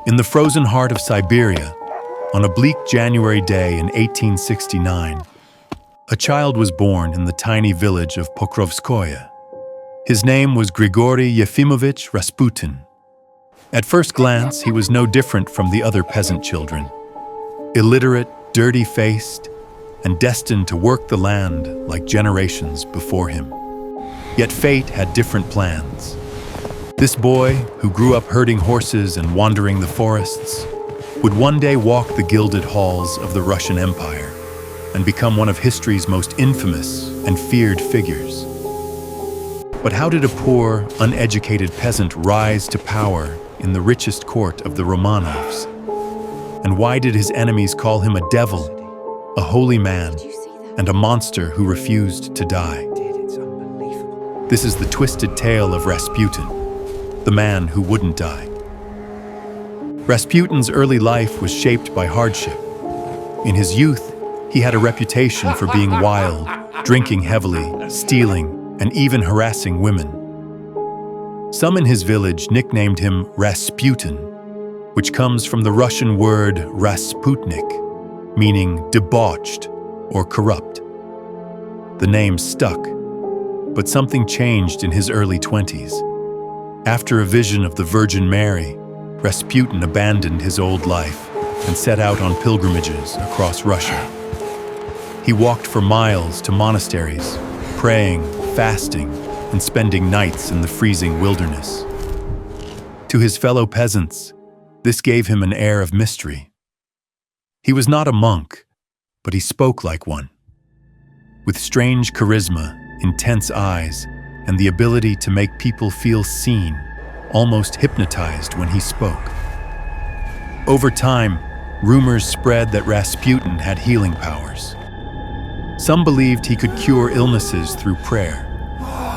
In the frozen heart of Siberia, on a bleak January day in 1869, a child was born in the tiny village of Pokrovskoye. His name was Grigori Yefimovich Rasputin. At first glance, he was no different from the other peasant children. Illiterate, dirty-faced, and destined to work the land like generations before him. Yet fate had different plans. This boy, who grew up herding horses and wandering the forests, would one day walk the gilded halls of the Russian Empire and become one of history's most infamous and feared figures. But how did a poor, uneducated peasant rise to power in the richest court of the Romanovs? And why did his enemies call him a devil, a holy man, and a monster who refused to die? This is the twisted tale of Rasputin, the man who wouldn't die. Rasputin's early life was shaped by hardship. In his youth, he had a reputation for being wild, drinking heavily, stealing, and even harassing women. Some in his village nicknamed him Rasputin, which comes from the Russian word Rasputnik, meaning debauched or corrupt. The name stuck, but something changed in his early 20s. After a vision of the Virgin Mary, Rasputin abandoned his old life and set out on pilgrimages across Russia. He walked for miles to monasteries, praying, fasting, and spending nights in the freezing wilderness. To his fellow peasants, this gave him an air of mystery. He was not a monk, but he spoke like one. With strange charisma, intense eyes, and the ability to make people feel seen, almost hypnotized when he spoke. Over time, rumors spread that Rasputin had healing powers. Some believed he could cure illnesses through prayer,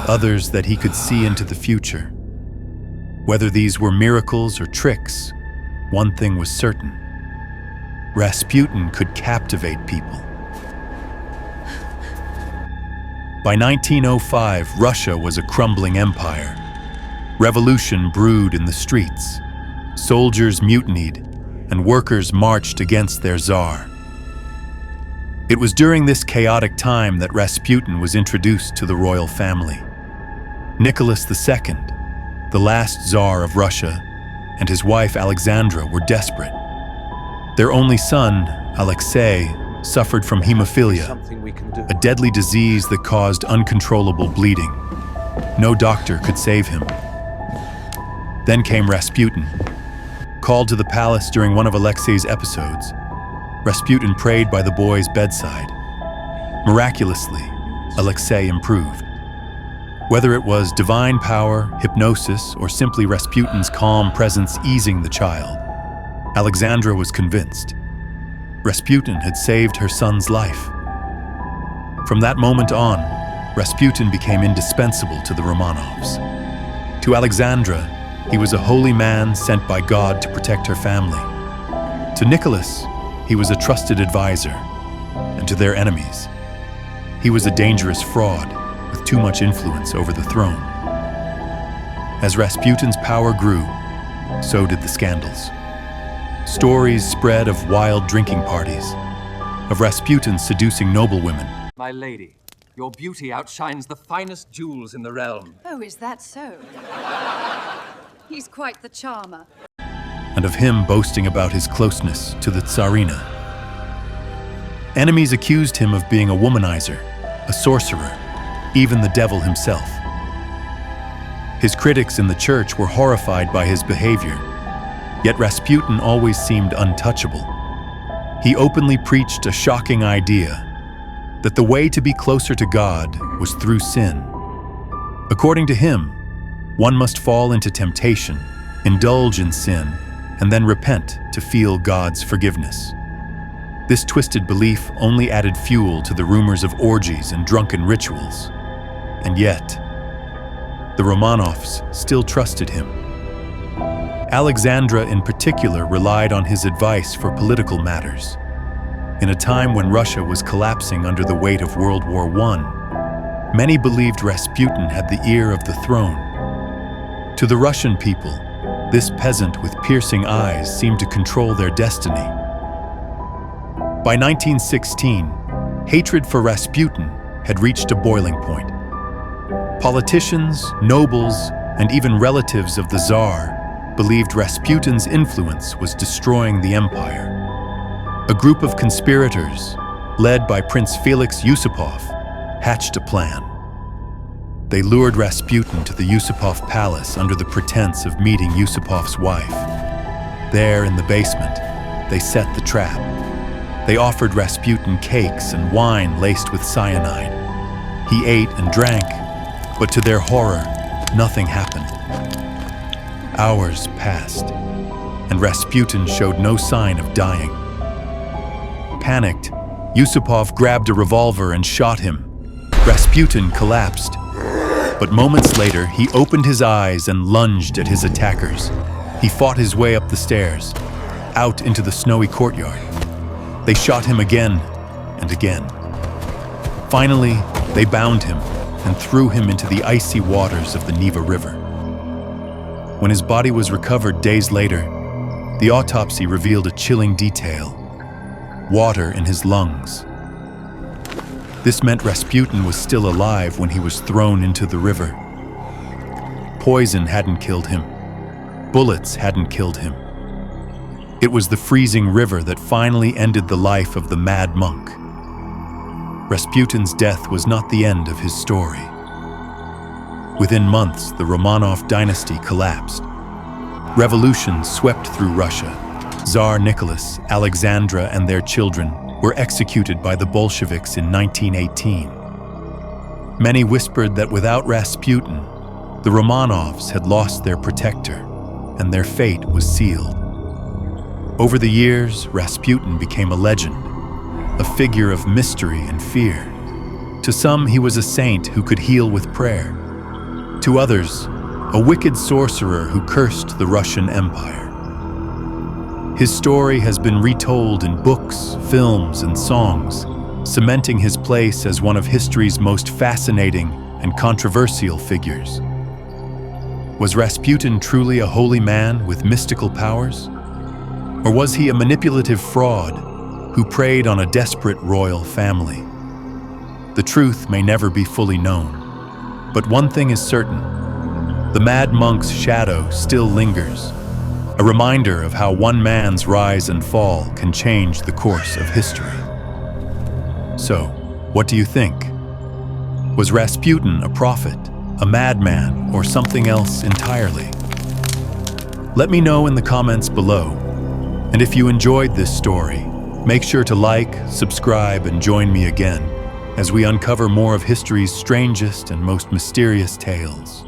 others that he could see into the future. Whether these were miracles or tricks, one thing was certain: Rasputin could captivate people. By 1905, Russia was a crumbling empire. Revolution brewed in the streets. Soldiers mutinied, and workers marched against their czar. It was during this chaotic time that Rasputin was introduced to the royal family. Nicholas II, the last czar of Russia, and his wife Alexandra were desperate. Their only son, Alexei, suffered from hemophilia, a deadly disease that caused uncontrollable bleeding. No doctor could save him. Then came Rasputin. Called to the palace during one of Alexei's episodes, Rasputin prayed by the boy's bedside. Miraculously, Alexei improved. Whether it was divine power, hypnosis, or simply Rasputin's calm presence easing the child, Alexandra was convinced. Rasputin had saved her son's life. From that moment on, Rasputin became indispensable to the Romanovs. To Alexandra, he was a holy man sent by God to protect her family. To Nicholas, he was a trusted advisor. And to their enemies, he was a dangerous fraud with too much influence over the throne. As Rasputin's power grew, so did the scandals. Stories spread of wild drinking parties, of Rasputin seducing noblewomen. My lady, your beauty outshines the finest jewels in the realm. Oh, is that so? He's quite the charmer. And of him boasting about his closeness to the Tsarina. Enemies accused him of being a womanizer, a sorcerer, even the devil himself. His critics in the church were horrified by his behavior. Yet Rasputin always seemed untouchable. He openly preached a shocking idea, that the way to be closer to God was through sin. According to him, one must fall into temptation, indulge in sin, and then repent to feel God's forgiveness. This twisted belief only added fuel to the rumors of orgies and drunken rituals. And yet, the Romanovs still trusted him. Alexandra in particular relied on his advice for political matters. In a time when Russia was collapsing under the weight of World War I, many believed Rasputin had the ear of the throne. To the Russian people, This peasant with piercing eyes seemed to control their destiny. By 1916, hatred for Rasputin had reached a boiling point. Politicians, nobles, and even relatives of the Tsar believed Rasputin's influence was destroying the empire. A group of conspirators, led by Prince Felix Yusupov, hatched a plan. They lured Rasputin to the Yusupov palace under the pretense of meeting Yusupov's wife. There in the basement, they set the trap. They offered Rasputin cakes and wine laced with cyanide. He ate and drank, but to their horror, nothing happened. Hours passed, and Rasputin showed no sign of dying. Panicked, Yusupov grabbed a revolver and shot him. Rasputin collapsed, but moments later, he opened his eyes and lunged at his attackers. He fought his way up the stairs, out into the snowy courtyard. They shot him again and again. Finally, they bound him and threw him into the icy waters of the Neva River. When his body was recovered days later, the autopsy revealed a chilling detail: water in his lungs. This meant Rasputin was still alive when he was thrown into the river. Poison hadn't killed him. Bullets hadn't killed him. It was the freezing river that finally ended the life of the mad monk. Rasputin's death was not the end of his story. Within months, the Romanov dynasty collapsed. Revolution swept through Russia. Tsar Nicholas, Alexandra, and their children were executed by the Bolsheviks in 1918. Many whispered that without Rasputin, the Romanovs had lost their protector, and their fate was sealed. Over the years, Rasputin became a legend, a figure of mystery and fear. To some, he was a saint who could heal with prayer. To others, a wicked sorcerer who cursed the Russian Empire. His story has been retold in books, films, and songs, cementing his place as one of history's most fascinating and controversial figures. Was Rasputin truly a holy man with mystical powers? Or was he a manipulative fraud who preyed on a desperate royal family? The truth may never be fully known, but one thing is certain: the mad monk's shadow still lingers, a reminder of how one man's rise and fall can change the course of history. So, what do you think? Was Rasputin a prophet, a madman, or something else entirely? Let me know in the comments below. And if you enjoyed this story, make sure to like, subscribe, and join me again as we uncover more of history's strangest and most mysterious tales.